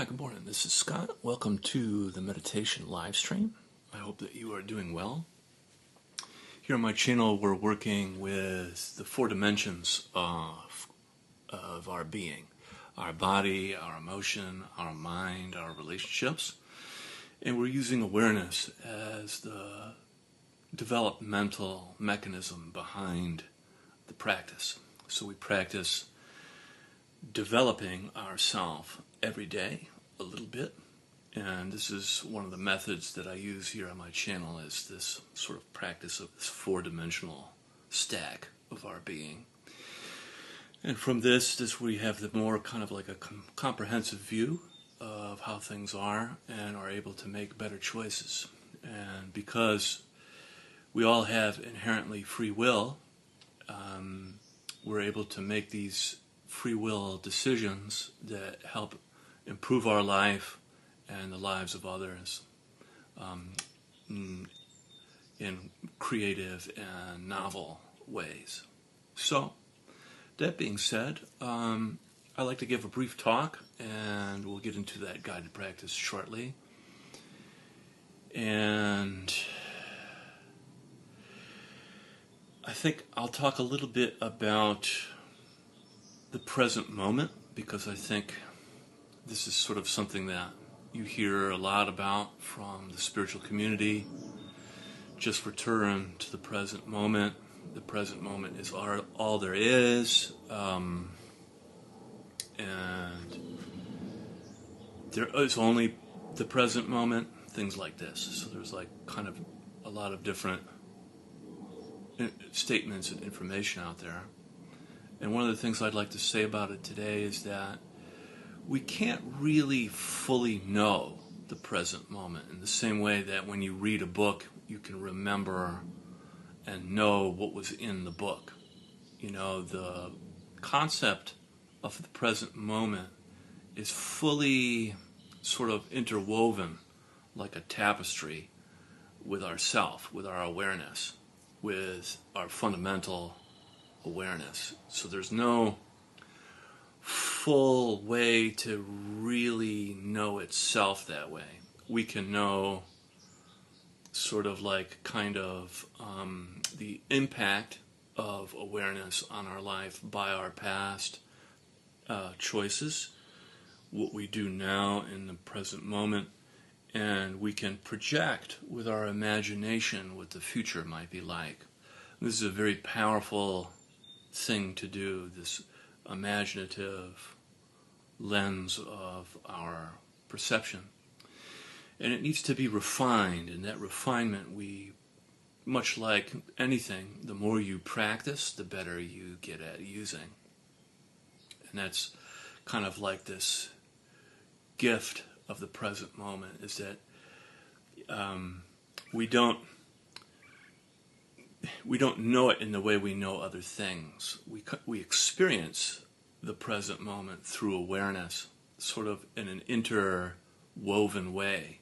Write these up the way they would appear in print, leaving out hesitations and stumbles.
Hi, good morning. This is Scott. Welcome to the meditation live stream. I hope that you are doing well. Here on my channel, we're working with the four dimensions of our being: our body, our emotion, our mind, our relationships. And we're using awareness as the developmental mechanism behind the practice. So we practice developing ourselves every day a little bit, and this is one of the methods that I use here on my channel, is this sort of practice of this four-dimensional stack of our being. And from this we have the more kind of like a comprehensive view of how things are and are able to make better choices. And because we all have inherently free will, we're able to make these free will decisions that help improve our life and the lives of others in creative and novel ways. So, that being said, I'd like to give a brief talk, and we'll get into that guided practice shortly. And I think I'll talk a little bit about the present moment, because I think this is sort of something that you hear a lot about from the spiritual community. Just return to the present moment. The present moment is all there is, and there is only the present moment, things like this. So there's like kind of a lot of different statements and information out there. And one of the things I'd like to say about it today is that we can't really fully know the present moment in the same way that when you read a book, you can remember and know what was in the book. You know, the concept of the present moment is fully sort of interwoven like a tapestry with ourself, with our awareness, with our fundamental awareness. So there's no full way to really know itself that way. We can know sort of like kind of the impact of awareness on our life by our past choices, what we do now in the present moment, and we can project with our imagination what the future might be like. This is a very powerful thing to do, this imaginative lens of our perception. And it needs to be refined, and that refinement, much like anything, the more you practice, the better you get at using. And that's kind of like this gift of the present moment, is that we don't know it in the way we know other things. We experience the present moment through awareness, sort of in an interwoven way,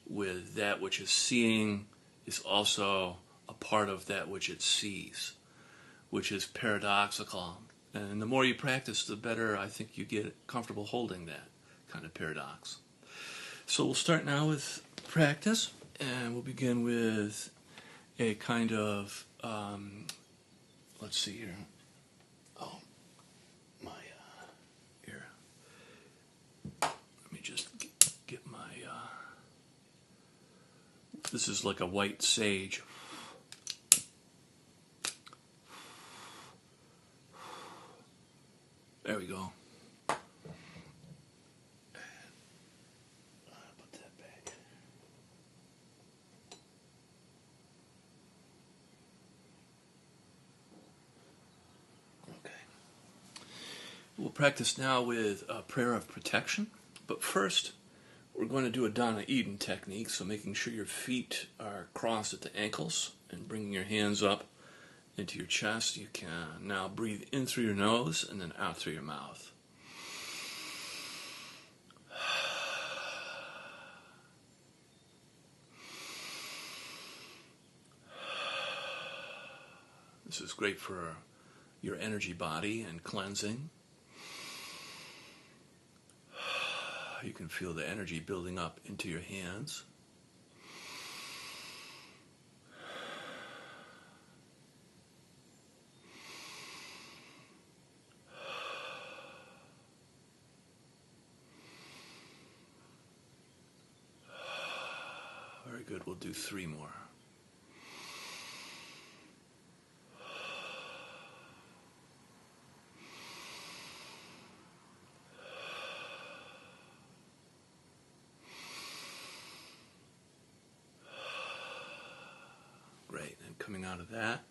with that which is seeing is also a part of that which it sees, which is paradoxical. And the more you practice, the better I think you get comfortable holding that kind of paradox. So we'll start now with practice, and we'll begin with a kind of, let's see here. Oh, my, here. Let me just get my, this is like a white sage. There we go. Put that back. Okay. We'll practice now with a prayer of protection, but first we're going to do a Donna Eden technique, so making sure your feet are crossed at the ankles and bringing your hands up into your chest. You can now breathe in through your nose and then out through your mouth. This is great for your energy body and cleansing. You can feel the energy building up into your hands. Very good. We'll do 3 more. Great. And coming out of that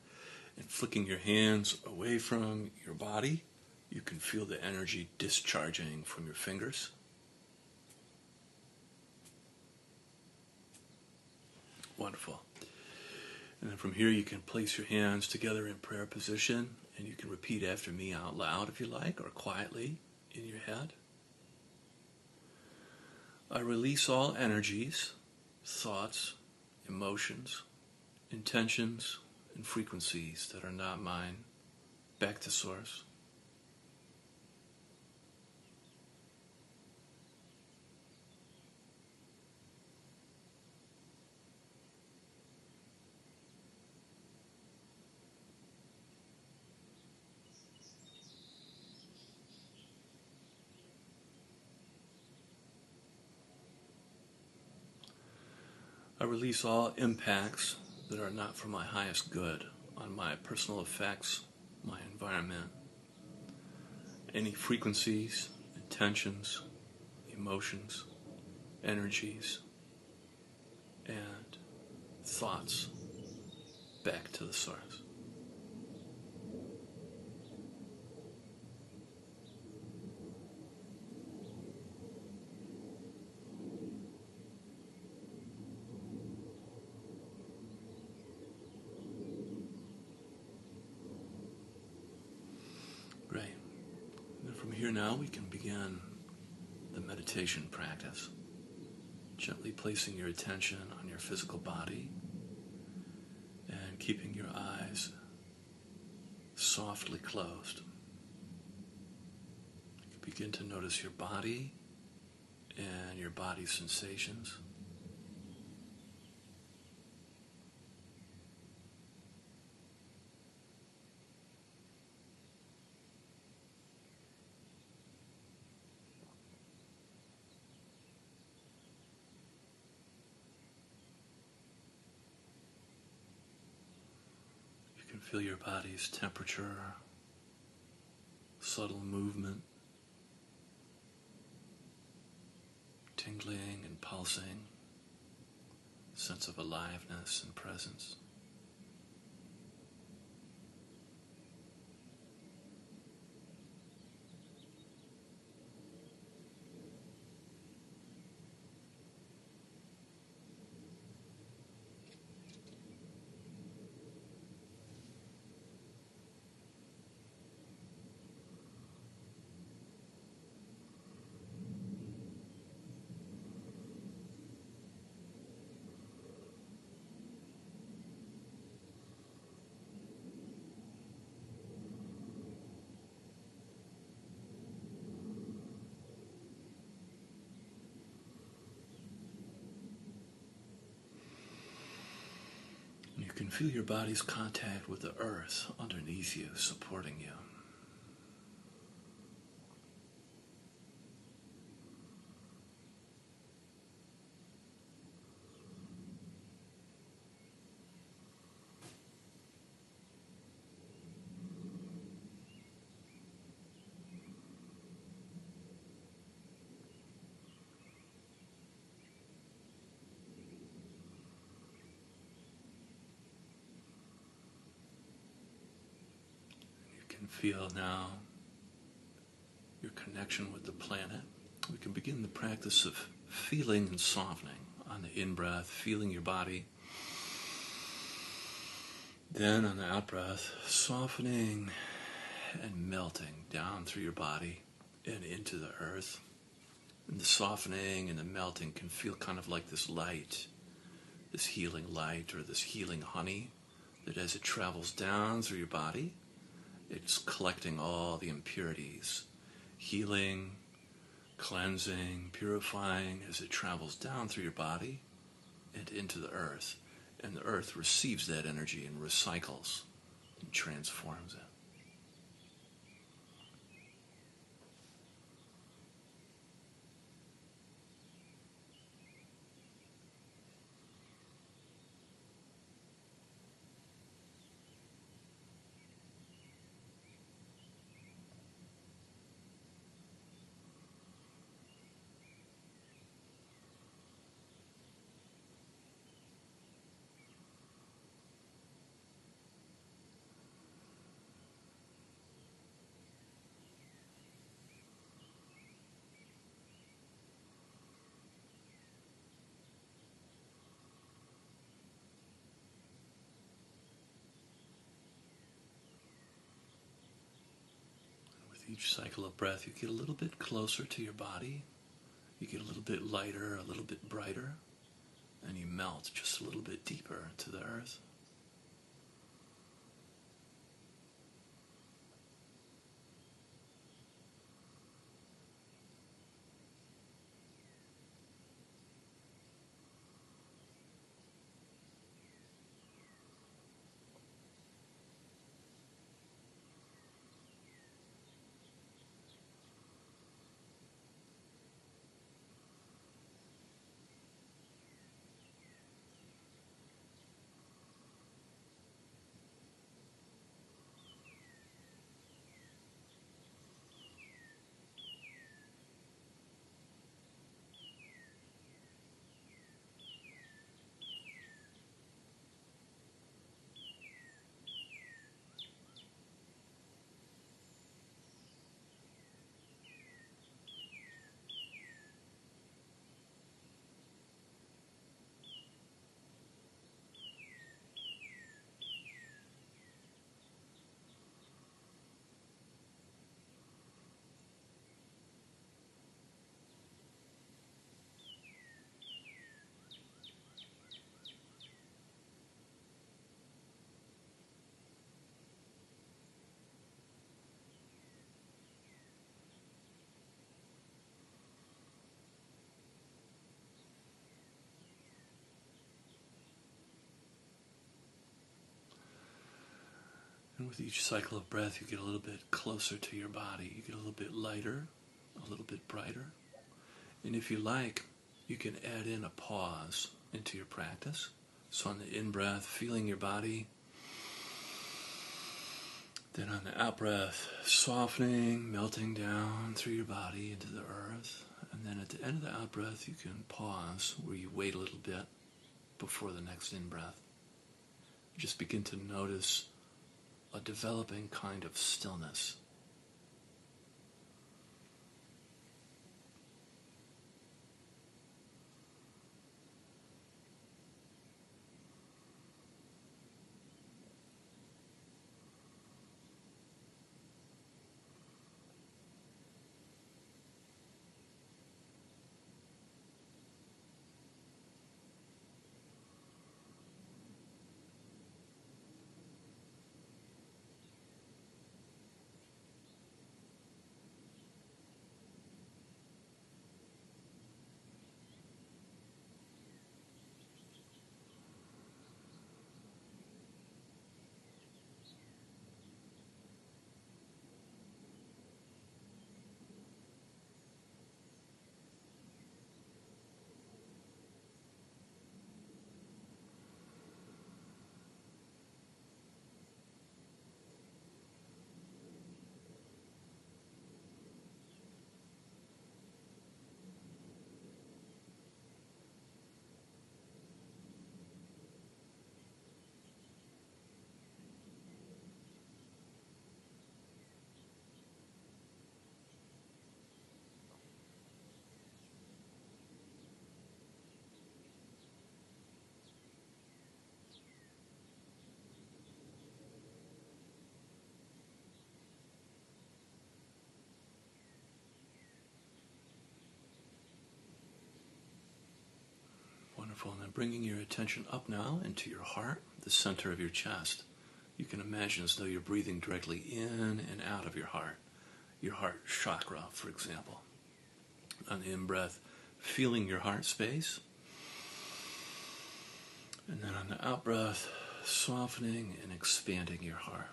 and flicking your hands away from your body, you can feel the energy discharging from your fingers. Wonderful. And then from here you can place your hands together in prayer position, and you can repeat after me out loud if you like, or quietly in your head. I release all energies, thoughts, emotions, intentions, and frequencies that are not mine back to Source. I release all impacts that are not for my highest good on my personal effects, my environment, any frequencies, intentions, emotions, energies, and thoughts back to the Source. Great. And from here now we can begin the meditation practice. Gently placing your attention on your physical body and keeping your eyes softly closed. You can begin to notice your body and your body's sensations. You can feel your body's temperature, subtle movement, tingling and pulsing, sense of aliveness and presence. You can feel your body's contact with the earth underneath you, supporting you. Feel now your connection with the planet. We can begin the practice of feeling and softening on the in-breath, feeling your body. Then on the out-breath, softening and melting down through your body and into the earth. And the softening and the melting can feel kind of like this light, this healing light or this healing honey that as it travels down through your body, it's collecting all the impurities, healing, cleansing, purifying as it travels down through your body and into the earth. And the earth receives that energy and recycles and transforms it. With each cycle of breath, you get a little bit closer to your body. You get a little bit lighter, a little bit brighter, and you melt just a little bit deeper to the earth. And with each cycle of breath, you get a little bit closer to your body. You get a little bit lighter, a little bit brighter. And if you like, you can add in a pause into your practice. So on the in-breath, feeling your body. Then on the out-breath, softening, melting down through your body into the earth. And then at the end of the out-breath, you can pause where you wait a little bit before the next in-breath. Just begin to notice a developing kind of stillness. Wonderful. And then bringing your attention up now into your heart, the center of your chest. You can imagine as though you're breathing directly in and out of your heart chakra, for example. On the in-breath, feeling your heart space. And then on the out-breath, softening and expanding your heart.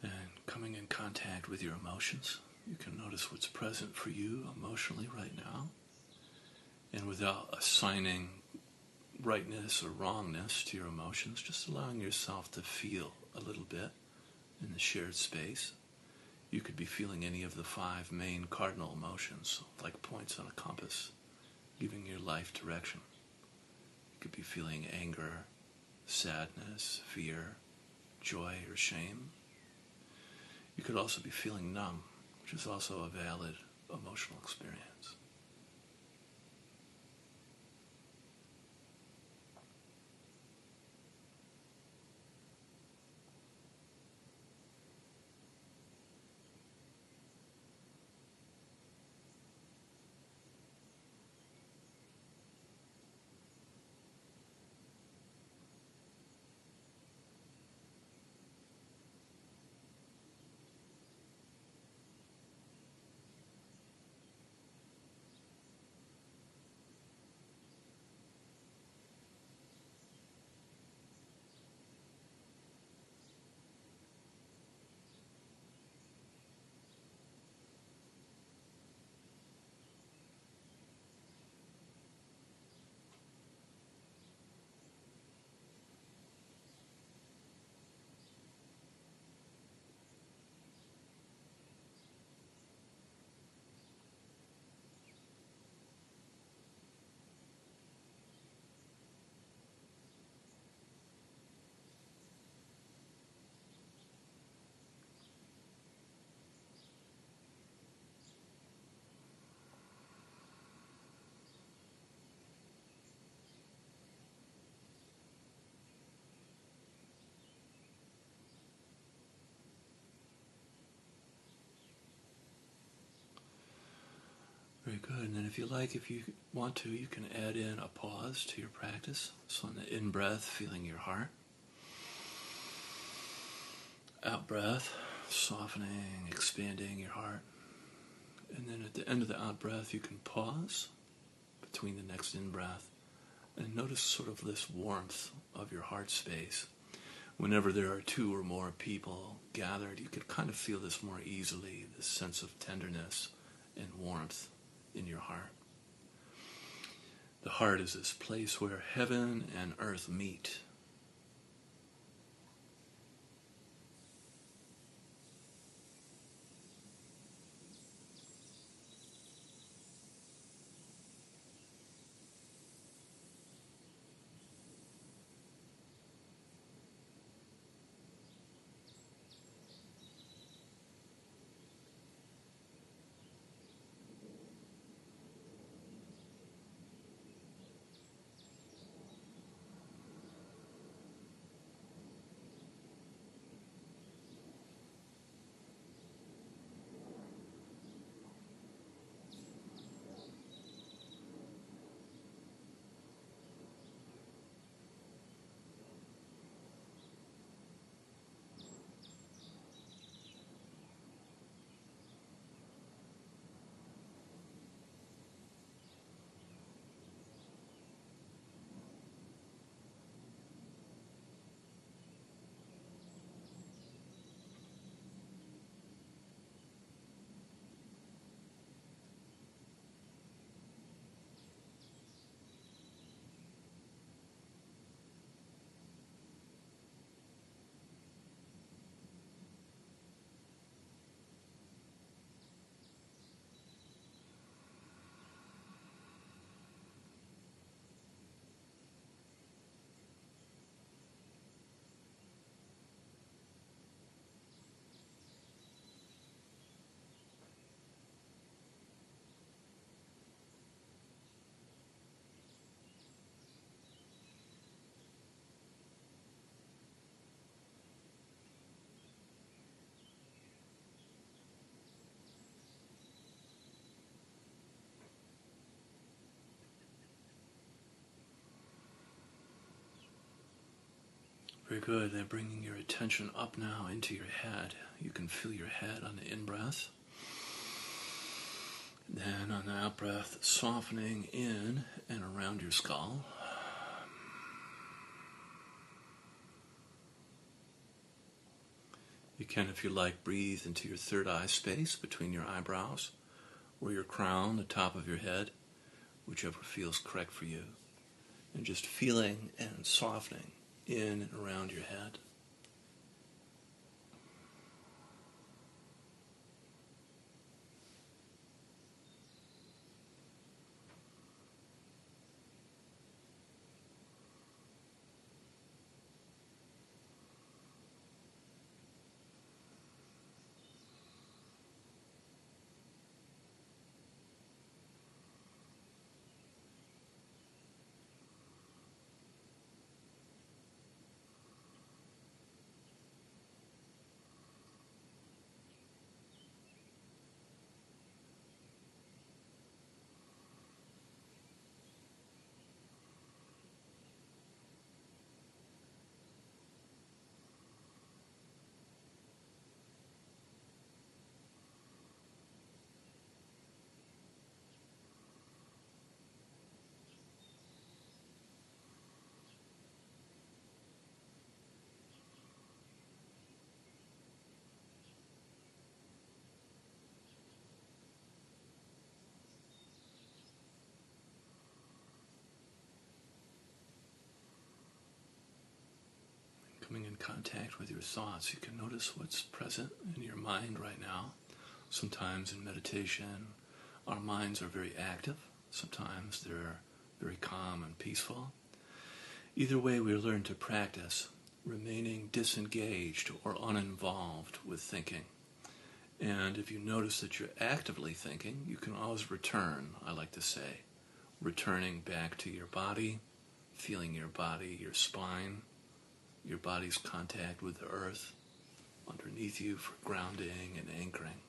And coming in contact with your emotions, you can notice what's present for you emotionally right now. And without assigning rightness or wrongness to your emotions, just allowing yourself to feel a little bit in the shared space. You could be feeling any of the 5 main cardinal emotions, like points on a compass, giving your life direction. You could be feeling anger, sadness, fear, joy, or shame. You could also be feeling numb, which is also a valid emotional experience. Very good. And then if you want to, you can add in a pause to your practice. So on the in-breath, feeling your heart. Out-breath, softening, expanding your heart. And then at the end of the out-breath, you can pause between the next in-breath and notice sort of this warmth of your heart space. Whenever there are 2 or more people gathered, you could kind of feel this more easily, this sense of tenderness and warmth in your heart. The heart is this place where heaven and earth meet. Very good. Then bringing your attention up now into your head. You can feel your head on the in-breath. Then on the out-breath, softening in and around your skull. You can, if you like, breathe into your third eye space between your eyebrows, or your crown, the top of your head, whichever feels correct for you. And just feeling and softening in and around your head. Coming in contact with your thoughts, you can notice what's present in your mind right now. Sometimes in meditation, our minds are very active. Sometimes they're very calm and peaceful. Either way, we learn to practice remaining disengaged or uninvolved with thinking. And if you notice that you're actively thinking, you can always return, I like to say, returning back to your body, feeling your body, your spine, your body's contact with the earth underneath you for grounding and anchoring.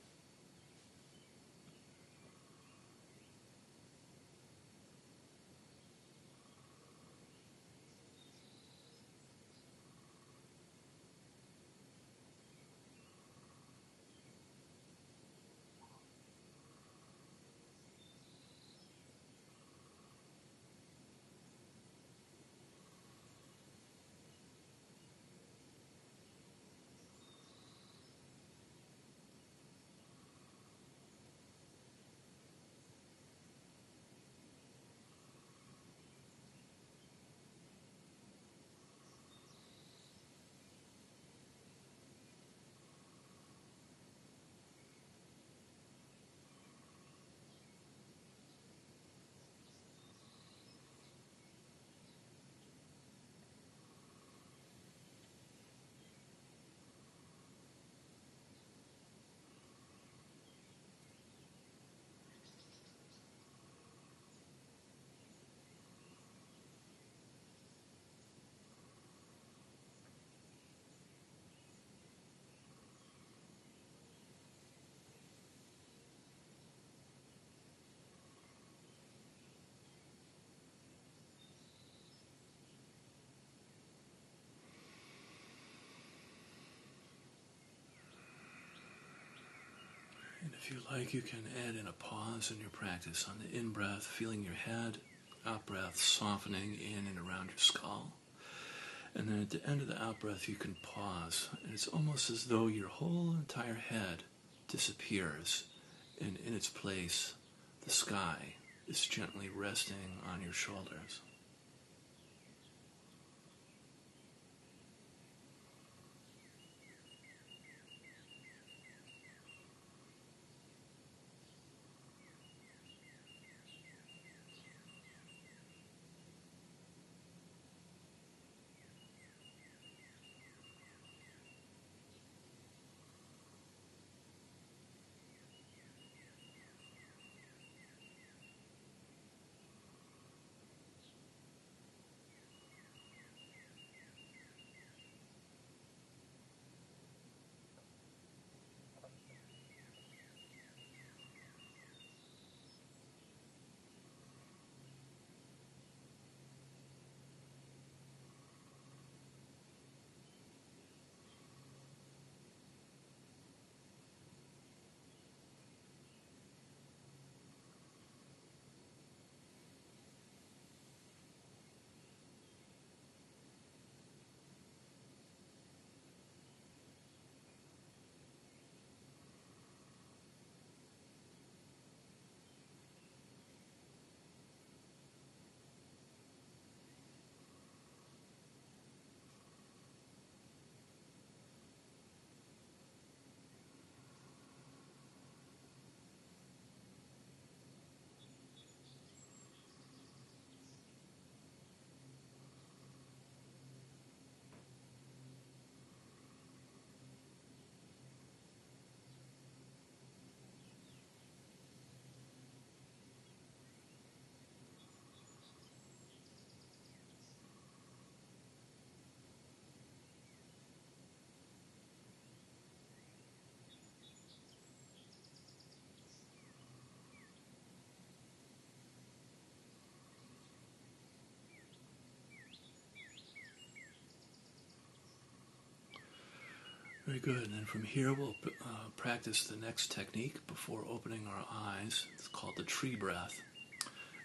And if you like, you can add in a pause in your practice on the in-breath, feeling your head, out-breath, softening in and around your skull. And then at the end of the out-breath, you can pause. And it's almost as though your whole entire head disappears, and in its place, the sky is gently resting on your shoulders. Very good. And then from here, we'll practice the next technique before opening our eyes. It's called the tree breath.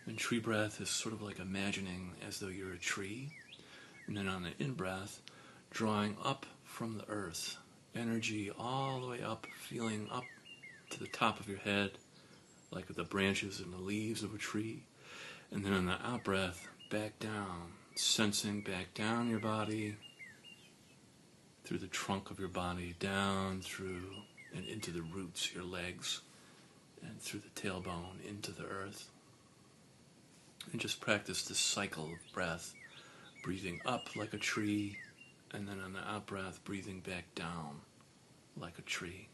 And tree breath is sort of like imagining as though you're a tree. And then on the in-breath, drawing up from the earth. Energy all the way up, feeling up to the top of your head, like the branches and the leaves of a tree. And then on the out-breath, back down, sensing back down your body, through the trunk of your body, down through and into the roots, your legs, and through the tailbone into the earth. And just practice this cycle of breath, breathing up like a tree, and then on the out-breath, breathing back down like a tree.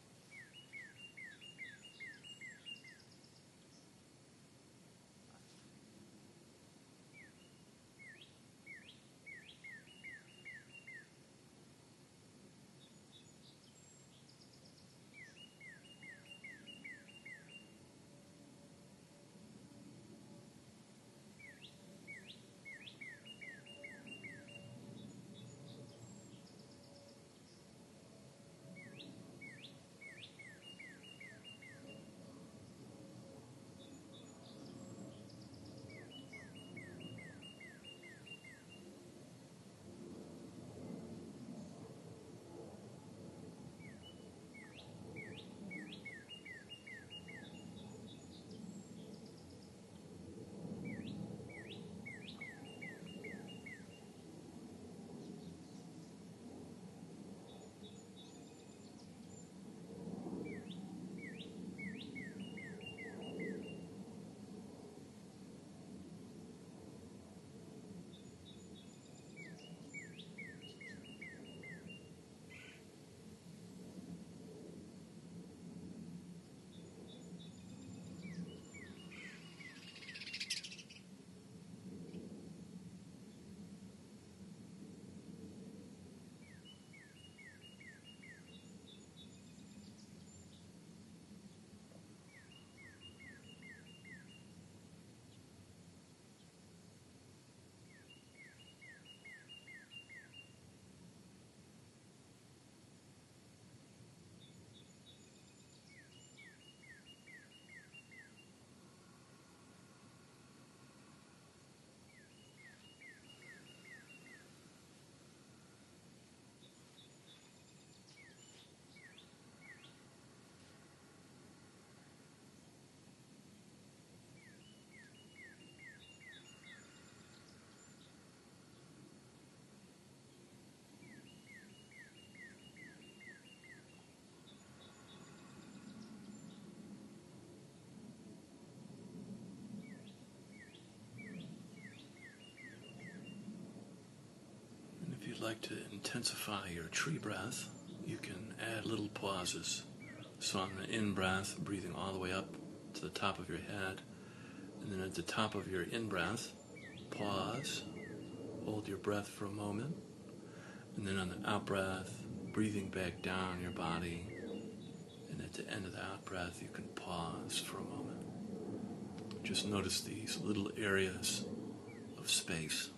If you'd like to intensify your tree breath, you can add little pauses. So on the in-breath, breathing all the way up to the top of your head, and then at the top of your in-breath, pause, hold your breath for a moment, and then on the out-breath, breathing back down your body, and at the end of the out-breath, you can pause for a moment. Just notice these little areas of space.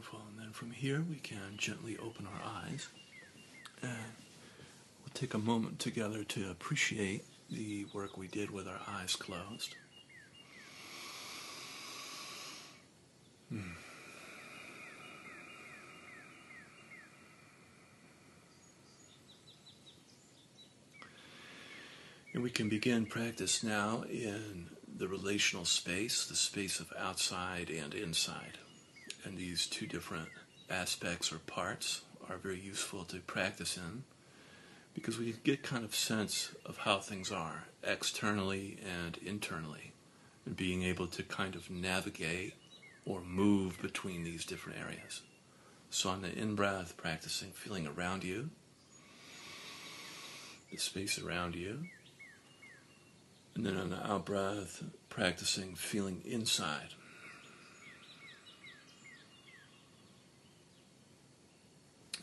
Wonderful. And then from here we can gently open our eyes. And we'll take a moment together to appreciate the work we did with our eyes closed. And we can begin practice now in the relational space, the space of outside and inside. And these two different aspects or parts are very useful to practice in because we get kind of sense of how things are externally and internally, and being able to kind of navigate or move between these different areas. So on the in-breath, practicing feeling around you, the space around you. And then on the out-breath, practicing feeling inside.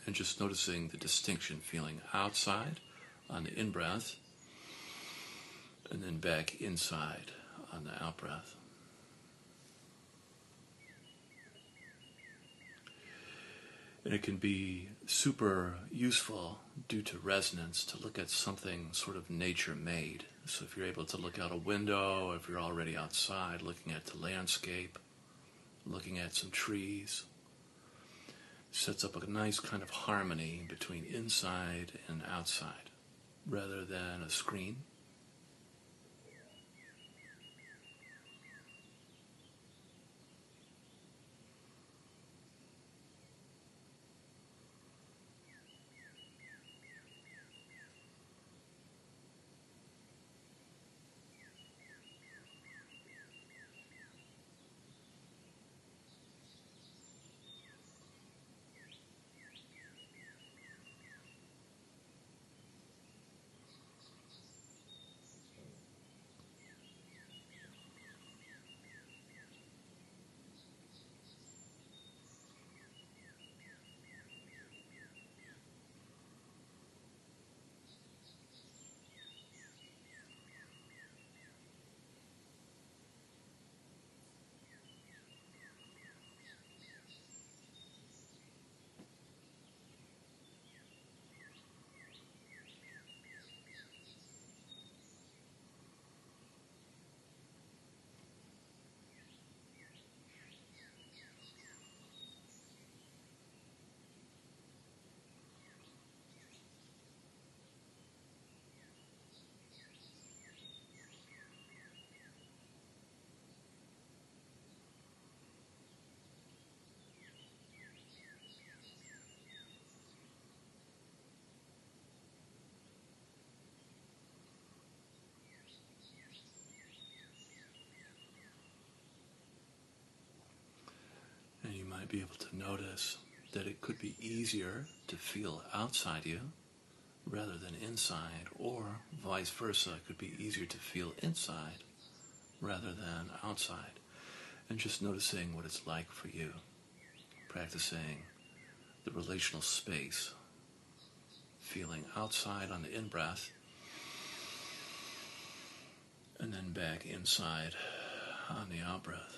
And just noticing the distinction, feeling outside on the in-breath, and then back inside on the out-breath. And it can be super useful due to resonance to look at something sort of nature-made. So if you're able to look out a window, if you're already outside, looking at the landscape, looking at some trees, sets up a nice kind of harmony between inside and outside, rather than a screen. And you might be able to notice that it could be easier to feel outside you rather than inside, or vice versa. It could be easier to feel inside rather than outside. And just noticing what it's like for you, practicing the relational space, feeling outside on the in-breath, and then back inside on the out-breath.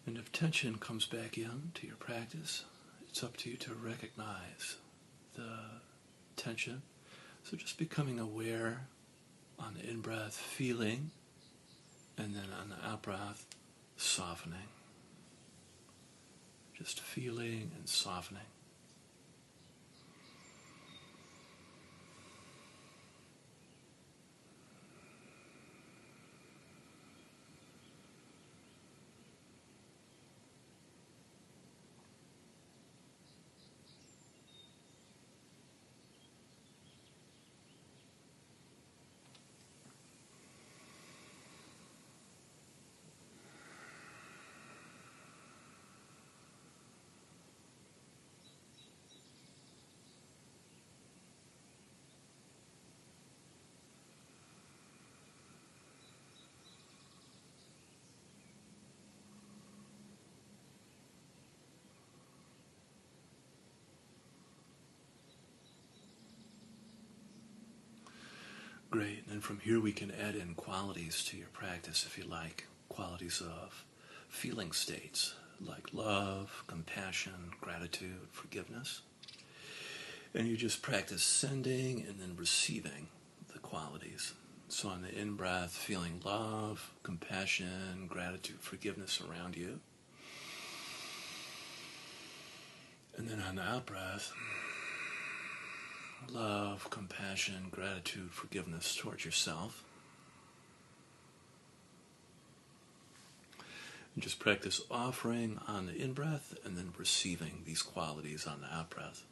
And if tension comes back in to your practice, it's up to you to recognize the tension. So just becoming aware on the in-breath, feeling, and then on the out-breath, softening. Just feeling and softening. Great. And from here we can add in qualities to your practice if you like. Qualities of feeling states like love, compassion, gratitude, forgiveness. And you just practice sending and then receiving the qualities. So on the in-breath, feeling love, compassion, gratitude, forgiveness around you. And then on the out-breath, love, compassion, gratitude, forgiveness towards yourself. And just practice offering on the in-breath and then receiving these qualities on the out-breath.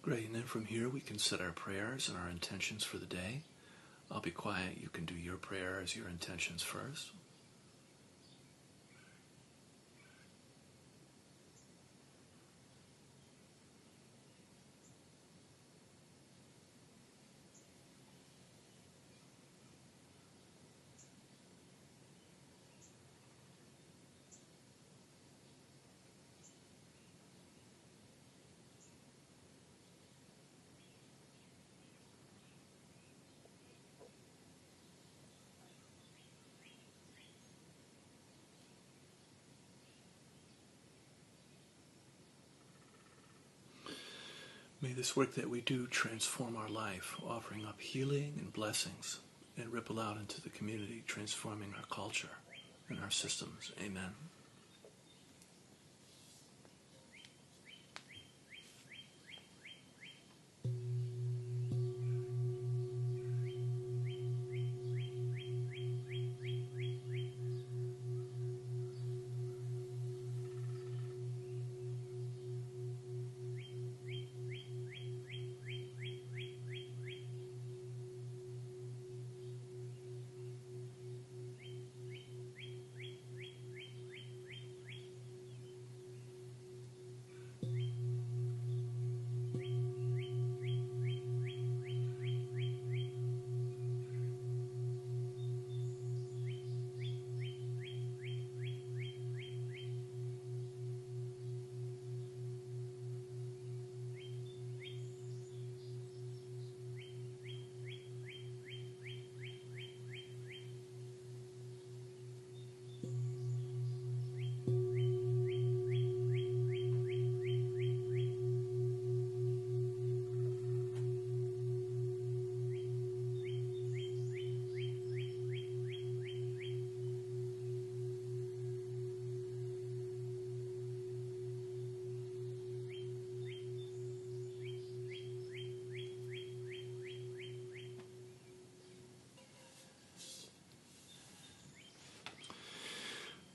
Great, and then from here we can set our prayers and our intentions for the day. I'll be quiet. You can do your prayers, your intentions first. May this work that we do transform our life, offering up healing and blessings, and ripple out into the community, transforming our culture and our systems. Amen.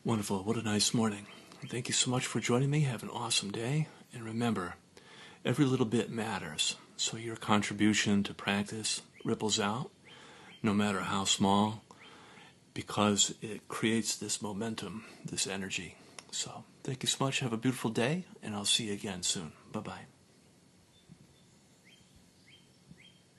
Wonderful. What a nice morning. Thank you so much for joining me. Have an awesome day. And remember, every little bit matters. So your contribution to practice ripples out, no matter how small, because it creates this momentum, this energy. So thank you so much. Have a beautiful day, and I'll see you again soon. Bye-bye.